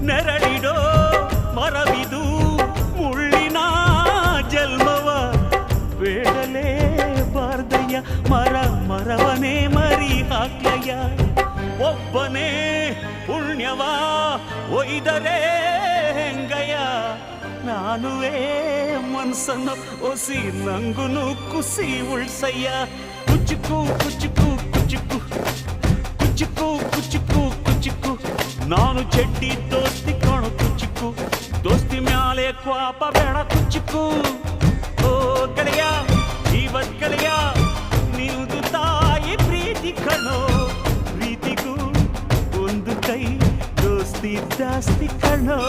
ನೆರಳಿಡೋ ಮರವಿದು ಮುಳ್ಳಿನ ಜನ್ಮವ ಬೇಡಲೇ ಬಾರ್ದಯ್ಯ ಮರವನೇ ಮರಿ ಹಾಕ್ಲಯ್ಯ ಒಬ್ಬನೇ ಪುಣ್ಯವ ಒಯ್ದರೆ ಹೆಂಗಯ್ಯ ನಾನುವೇ ಮನ್ಸನ್ನು ಒಸಿ ನಂಗುನು ಕುಸಿ ಉಳ್ಸಯ್ಯ ಕುಚುಕು ಕುಚುಕು ಕುಚುಕು ಕುಚುಕು ಕುಚುಕು ಕುಚುಕು ನಾನು ಚಡ್ಡಿ ದೋಸ್ತಿ ಕಾಣು ಕುಚುಕು ದೋಸ್ತಿ ಮ್ಯಾಲೆ ಕ್ವಾಪ ಬೇಡ ಕುಚುಕು ಓ ಗೆಳೆಯ ಜೀವದ್ ಗೆಳೆಯ ನೀವುದು ತಾಯಿ ಪ್ರೀತಿ ಕಣೋ ಪ್ರೀತಿಗೂ ಒಂದು ಕೈ ದೋಸ್ತಿ ಜಾಸ್ತಿ ಕಣೋ